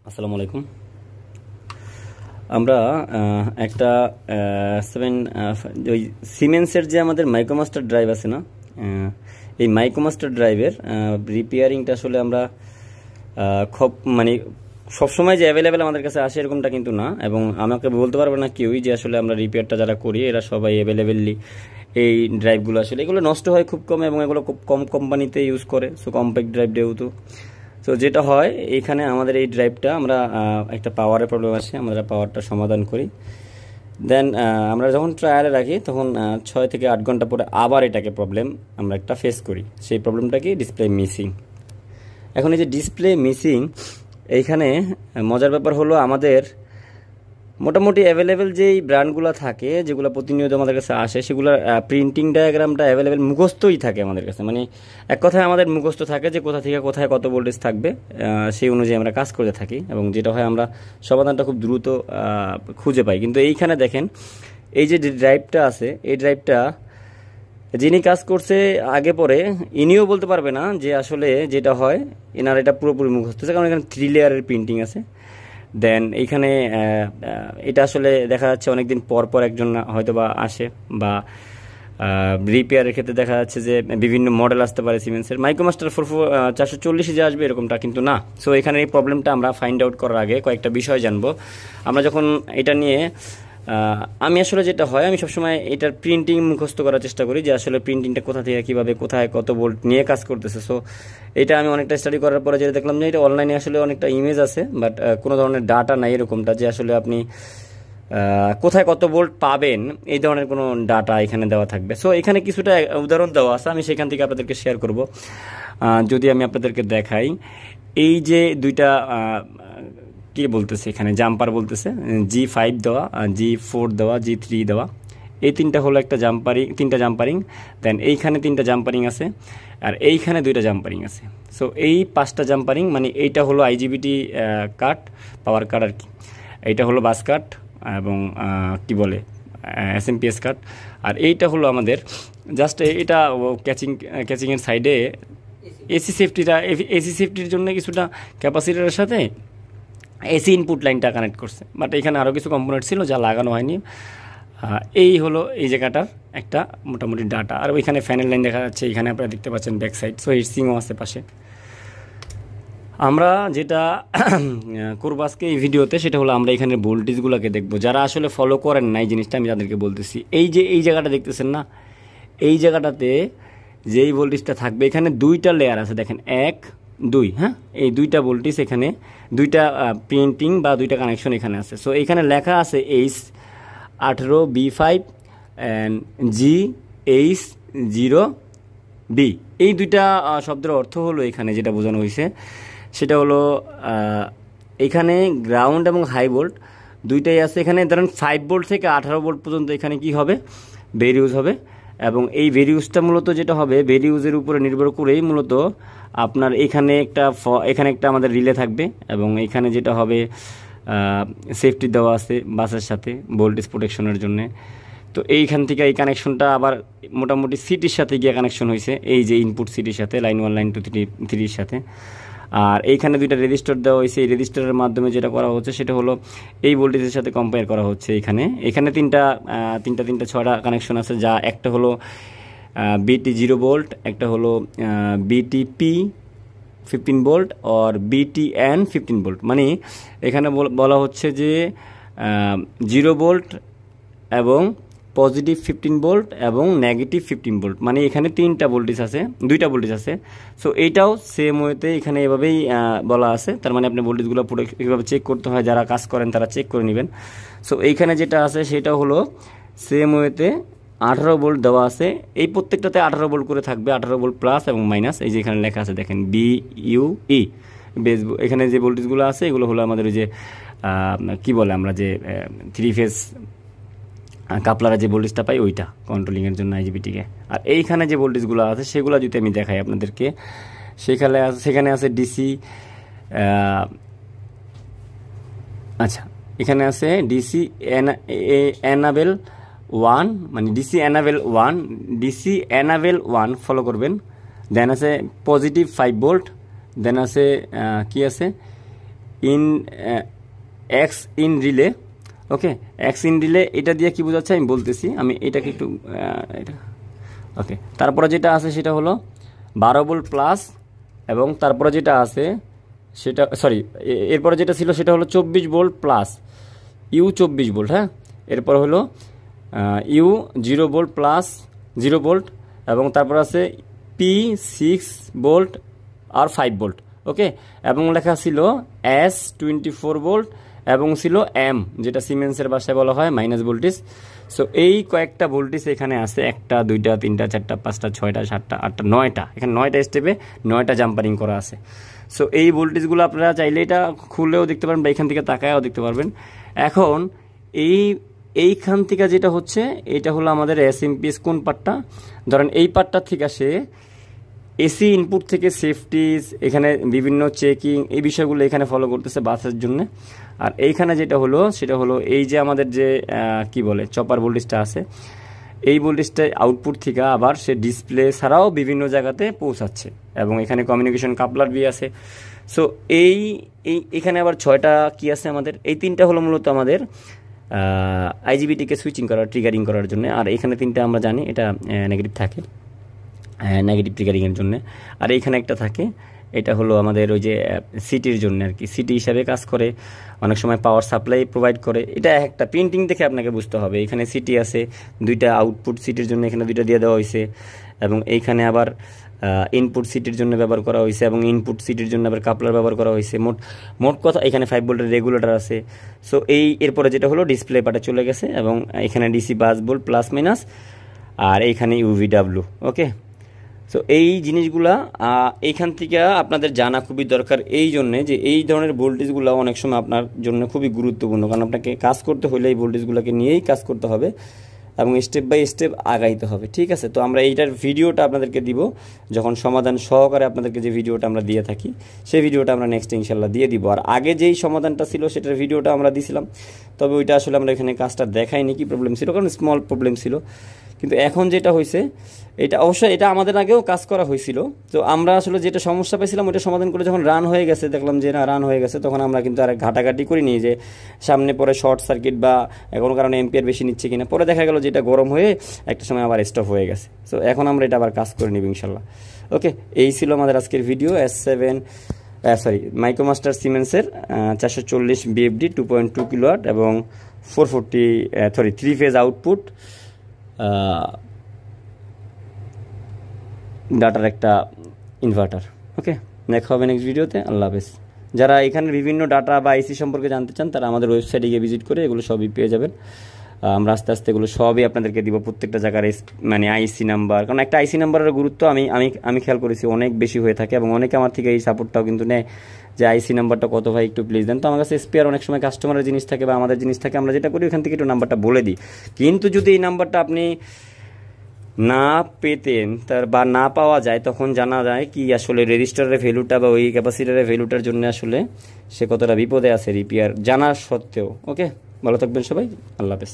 আসসালামু আলাইকুম। আমরা একটা ওই সিমেন্সের যে আমাদের মাইক্রোমাস্টার ড্রাইভ আছে না, এই মাইক্রোমাস্টার ড্রাইভের রিপেয়ারিংটা আসলে আমরা খুব মানে সবসময় যে অ্যাভেলেবেল আমাদের কাছে আসে এরকমটা কিন্তু না, এবং আমাকে বলতে পারবে না কেউই যে আসলে আমরা রিপেয়ারটা যারা করি এরা সবাই অ্যাভেলেবেলি এই ড্রাইভগুলো আসলে এগুলো নষ্ট হয় খুব কম, এবং এগুলো খুব কম কোম্পানিতে ইউজ করে, সো কম্প্যাক্ট ড্রাইভ যেহেতু। তো যেটা হয় এইখানে আমাদের এই ড্রাইভটা আমরা একটা পাওয়ারের প্রবলেম আছে, আমরা পাওয়ারটা সমাধান করি, দেন আমরা যখন ট্রায়ালে রাখি তখন 6 থেকে 8 ঘন্টা পরে আবার এটাকে প্রবলেম আমরা একটা ফেস করি। সেই প্রবলেমটা কি? Display missing. এখন এই যে ডিসপ্লে মিসিং, এইখানে মজার ব্যাপার হলো আমাদের মোটামুটি অ্যাভেলেবেল যেই ব্র্যান্ডগুলো থাকে যেগুলো প্রতিনিয়ত আমাদের কাছে আসে সেগুলোর প্রিন্টিং ডায়াগ্রামটা অ্যাভেলেবেল মুখস্থই থাকে আমাদের কাছে, মানে এক কথায় আমাদের মুখস্থ থাকে যে কোথা থেকে কোথায় কত ভোল্টেজ থাকবে, সেই অনুযায়ী আমরা কাজ করতে থাকি, এবং যেটা হয় আমরা সমাধানটা খুব দ্রুত খুঁজে পাই। কিন্তু এইখানে দেখেন এই যে ড্রাইভটা আছে, এই ড্রাইভটা যিনি কাজ করছে আগে পরে ইনিও বলতে পারবে না যে আসলে যেটা হয় এনার এটা পুরোপুরি মুখস্থ আছে, কারণ এখানে 3 লেয়ারের প্রিন্টিং আছে। দেন এইখানে এটা আসলে দেখা যাচ্ছে অনেকদিন পর পর একজন হয়তো বা আসে, বা রিপেয়ারের ক্ষেত্রে দেখা যাচ্ছে যে বিভিন্ন মডেল আসতে পারে সিমেন্সের। মাইক্রোমাস্টার 440 যে আসবে এরকমটা কিন্তু না। সো এখানে এই প্রবলেমটা আমরা ফাইন্ড আউট করার আগে কয়েকটা বিষয় জানবো। আমরা যখন এটা নিয়ে আমি আসলে যেটা হয় আমি সবসময় এটার প্রিন্টিং মুখস্থ করার চেষ্টা করি, যে আসলে প্রিন্টিংটা কোথা থেকে কীভাবে কোথায় কত ভোল্ট নিয়ে কাজ করতেছে। সো এটা আমি অনেকটা স্টাডি করার পরে যেটা দেখলাম যে এটা অনলাইনে আসলে অনেকটা ইমেজ আছে, বাট কোনো ধরনের ডাটা নাই এরকমটা, যে আসলে আপনি কোথায় কত ভোল্ট পাবেন এই ধরনের কোনো ডাটা এখানে দেওয়া থাকবে। সো এখানে কিছুটা উদাহরণ দেওয়া আছে, আমি সেখান থেকে আপনাদেরকে শেয়ার করব। যদি আমি আপনাদেরকে দেখাই, এই যে দুইটা কি বলতেছে এখানে জাম্পার বলতেছে, G5 দেওয়া, G4 দেওয়া, G3 দেওয়া, এই তিনটা হলো একটা তিনটা জাম্পারিং। দেন এইখানে 3টা জাম্পারিং আছে, আর এইখানে 2টা জাম্পারিং আছে। সো এই 5টা জাম্পারিং, মানে এইটা হলো IGBT কাট, পাওয়ার কাট আর কি, এইটা হলো বাস কাট এবং কি বলে SMPS কাট, আর এইটা হলো আমাদের জাস্ট এটা ক্যাচিংয়ের সাইডে এসি সেফটির জন্য কিছুটা ক্যাপাসিটারের সাথে এসি ইনপুট লাইনটা কানেক্ট করছে, বাট এখানে আরও কিছু কম্পোনেন্ট ছিল যা লাগানো হয়নি। এই হলো এই জায়গাটার একটা মোটামুটি ডাটা। আর ওইখানে ফ্যানের লাইন দেখা যাচ্ছে, এখানে আপনারা দেখতে পাচ্ছেন ব্যাক সাইড, সো হিটসিংও আছে পাশে। আমরা যেটা করবো আজকে এই ভিডিওতে সেটা হলো আমরা এখানে ভোল্টেজগুলোকে দেখবো। যারা আসলে ফলো করেন না এই জিনিসটা আমি তাদেরকে বলতেছি, এই যে এই জায়গাটা দেখতেছেন না, এই জায়গাটাতে যেই ভোল্টেজটা থাকবে এখানে 2টা লেয়ার আছে, দেখেন 1, 2, হ্যাঁ, এই 2টা ভোল্টেজ এখানে 2টা প্রিন্টিং বা 2টা কানেকশন এখানে আছে। সো এখানে লেখা আছে H18B5 অ্যান্ড GH0B। এই 2টা শব্দের অর্থ হলো এখানে যেটা বোঝানো হয়েছে সেটা হলো এখানে গ্রাউন্ড এবং হাই ভোল্ট দুইটাই আছে। এখানে ধরেন 5 ভোল্ট থেকে 18 ভোল্ট পর্যন্ত এখানে কি হবে, ভেরিউজ হবে, এবং এই ভেরিউজটা মূলত যেটা হবে ভেরিউজের উপরে নির্ভর করেই মূলত আপনার এখানে একটা আমাদের রিলে থাকবে, এবং এখানে যেটা হবে সেফটি দেওয়া আছে বাসের সাথে ভোল্টেজ প্রোটেকশনের জন্য। তো এইখান থেকে এই কানেকশনটা আবার মোটামুটি সিটির সাথে গিয়ে কানেকশন হয়েছে, এই যে ইনপুট সিটির সাথে লাইন 1, লাইন 2, 3 সাথে। আর এইখানে 2টা রেজিস্টার দেওয়া হয়েছে, এই রেজিস্টারের মাধ্যমে যেটা করা হচ্ছে সেটা হলো এই ভোল্টেজের সাথে কম্পেয়ার করা হচ্ছে। এখানে 6টা কানেকশন আছে, যা একটা হলো BT0 ভোল্ট, একটা হলো BTP 15 ভোল্ট আর BTN 15 ভোল্ট। মানে এখানে বলা হচ্ছে যে 0 ভোল্ট এবং পজিটিভ 15 ভোল্ট এবং নেগেটিভ 15 ভোল্ট, মানে এখানে 2টা ভোল্টেজ আছে। সো এইটাও সেম ওয়েতে এখানে এভাবেই বলা আছে। তার মানে আপনি ভোল্টেজগুলো এভাবে চেক করতে হয়, যারা কাজ করেন তারা চেক করে নেবেন। সো এইখানে যেটা আছে সেটা হলো সেম ওয়েতে 18 ভোল্ট দেওয়া আছে, এই প্রত্যেকটাতে 18 ভোল্ট করে থাকবে, 18 ভোল্ট প্লাস এবং মাইনাস। এই যে এখানে লেখা আছে দেখেন BUE বেস। এখানে যে ভোল্টেজগুলো আছে এগুলো হলো আমাদের ওই যে কি বলে আমরা যে 3 ফেজ কাপলারে যে ভোল্টেজটা পাই ওইটা কন্ট্রোলিংয়ের জন্য IGBTকে। আর এইখানে যে ভোল্টেজগুলো আছে সেগুলো যদি আমি দেখাই আপনাদেরকে, সেখানে আছে ডিসি, আচ্ছা এখানে আছে ডিসি এনাবেল 1, মানে ডিসি এনাবেল 1 ফলো করবেন। দেন আছে পজিটিভ 5 ভোল্ট, দেন আছে কি আছে in x in relay. Okay, x in relay এটা দিয়ে কি বোঝাচ্ছে আমি বলতেছি, আমি এটাকে একটু এটা ওকে। তারপরে যেটা আছে সেটা হলো 12 ভোল্ট প্লাস, এবং তারপরে যেটা আছে সেটা সরি এরপরে যেটা ছিল সেটা হলো 24 ভোল্ট প্লাস, ইউ 24 ভোল্ট। হ্যাঁ, এরপর হলো ইউ 0 ভোল্ট প্লাস 0 ভোল্ট, এবং তারপর আছে পি 6 ভোল্ট আর 5 ভোল্ট। ওকে, এবং লেখা ছিল এস 24 ভোল্ট, এবং ছিল এম, যেটা সিমেন্সের ভাষায় বলা হয় মাইনাস ভোল্টেজ। সো এই কয়েকটা ভোল্টেজ এখানে আছে, 1টা 2টা 3টা 4টা 5টা 6টা 7টা 8টা 9টা, এখানে 9টা স্টেপে 9টা জাম্পারিং করা আছে। সো এই ভোল্টেজগুলো আপনারা চাইলে এটা খুলেও দেখতে পারবেন বা এখান থেকে তাকায়ও দেখতে পারবেন। এখন এইখান থেকে যেটা হচ্ছে এটা হলো আমাদের এসএমপিএস কোন পার্টটা, ধরেন এই পার্টটা থেকে আসে এসি ইনপুট থেকে সেফটিজ, এখানে বিভিন্ন চেকিং, এই বিষয়গুলো এখানে ফলো করতেছে বাসের জন্য। আর এইখানে যেটা হলো সেটা হলো এই যে আমাদের যে কি বলে চপার ভোল্টেজটা আছে, এই ভোল্টেজটা আউটপুট থেকে আবার সে ডিসপ্লে ছাড়াও বিভিন্ন জায়গাতে পৌঁছাচ্ছে, এবং এখানে কমিউনিকেশন কাপলার বি আছে। সো এইখানে আবার 6টা কি আছে আমাদের, এই 3টা হলো মূলত আমাদের আইজিবিটিকে সুইচিং করার ট্রিগারিং করার জন্য, আর এখানে 3টা আমরা জানি এটা নেগেটিভ থাকে, নেগেটিভ ট্রিগারিংয়ের জন্য। আর এইখানে একটা থাকে, এটা হলো আমাদের ওই যে সিটির জন্য আর কি, সিটি হিসাবে কাজ করে, অনেক সময় পাওয়ার সাপ্লাই প্রোভাইড করে। এটা একটা প্রিন্টিং দেখে আপনাকে বুঝতে হবে, এখানে সিটি আছে 2টা, আউটপুট সিটির জন্য এখানে 2টা দিয়ে দেওয়া হয়েছে, এবং এইখানে আবার ইনপুট সিটির জন্য ব্যবহার করা হয়েছে, এবং ইনপুট সিটির জন্য আবার কাপলার ব্যবহার করা হয়েছে। মোট কথা এখানে 5 ভোল্টের রেগুলেটর আছে। সো এরপরে যেটা হলো ডিসপ্লে পার্টে চলে গেছে, এবং এখানে ডিসি বাস ভোল্ট প্লাস মাইনাস, আর এইখানে ইউভিডাব্লিউ। ওকে, সো এই জিনিসগুলা এইখান থেকে আপনাদের জানা খুবই দরকার, এই জন্যে যে এই ধরনের ভোল্টেজগুলো অনেক সময় আপনার জন্য খুবই গুরুত্বপূর্ণ, কারণ আপনাকে কাজ করতে হলে এই ভোল্টেজগুলোকে নিয়েই কাজ করতে হবে, এবং স্টেপ বাই স্টেপ আগাইতে হবে। ঠিক আছে, তো আমরা এইটার ভিডিওটা আপনাদেরকে দিব যখন সমাধান সহকারে আপনাদেরকে যে ভিডিওটা আমরা দিয়ে থাকি, সেই ভিডিওটা আমরা নেক্সট ইনশাল্লাহ দিয়ে দিব। আর আগে যেই সমাধানটা ছিল সেটার ভিডিওটা আমরা দিছিলাম, তবে ওইটা আসলে আমরা এখানে কাজটা দেখাইনি কি প্রবলেম ছিল, কারণ স্মল প্রবলেম ছিল। কিন্তু এখন যেটা হয়েছে এটা অবশ্যই এটা আমাদের আগেও কাজ করা হয়েছিল, তো আমরা আসলে যেটা সমস্যা পেয়েছিলাম ওইটা সমাধান করে যখন রান হয়ে গেছে, দেখলাম যে না রান হয়ে গেছে, তখন আমরা কিন্তু আর ঘাটাঘাটি করিনি যে সামনে পরে শর্ট সার্কিট বা কোনো কারণে এম্পিয়ার বেশি নিচ্ছে কিনা। পরে দেখা গেল যে এটা গরম হয়ে একটা সময় আবার স্টপ হয়ে গেছে। সো এখন আমরা এটা আবার কাজ করে নিব ইনশাল্লাহ। ওকে, এই ছিল আমাদের আজকের ভিডিও। মাইক্রোমাস্টার সিমেন্সের 440 বিএফডি 2.2 কিলোওয়াট এবং 3 ফেজ আউটপুট ডাটার একটা ইনভার্টার। ওকে, দেখা হবে নেক্সট ভিডিওতে। আল্লাহ হাফেজ। যারা এখানে বিভিন্ন ডাটা বা আইসি সম্পর্কে জানতে চান তারা আমাদের ওয়েবসাইটে গিয়ে ভিজিট করে এগুলো সবই পেয়ে যাবেন। আমরা আস্তে আস্তে এগুলো সবই আপনাদেরকে দিব, প্রত্যেকটা জায়গার মানে আইসি নাম্বার, কারণ একটা আইসি নাম্বারের গুরুত্ব আমি খেয়াল করেছি অনেক বেশি হয়ে থাকে, এবং অনেকে আমার থেকে এই সাপোর্টটাও কিন্তু নেয় যে আইসি নাম্বারটা কত ভাই একটু প্লিজ দেন। তো আমার কাছে স্পেয়ার অনেক সময় কাস্টমারের জিনিস থাকে বা আমাদের জিনিস থাকে, আমরা যেটা করি ওখান থেকে একটু নাম্বারটা বলে দিই। কিন্তু যদি এই নাম্বারটা আপনি না পেতেন বা না পাওয়া যায়, তখন জানা যায় কি আসলে রেজিস্টারের ভ্যালুটা বা ওই ক্যাপাসিটারের ভ্যালুটার জন্য আসলে সে কতটা বিপদে আছে রিপেয়ার জানার সত্ত্বেও। ওকে, ভালো থাকবেন সবাই, আল্লাহ হাফেজ।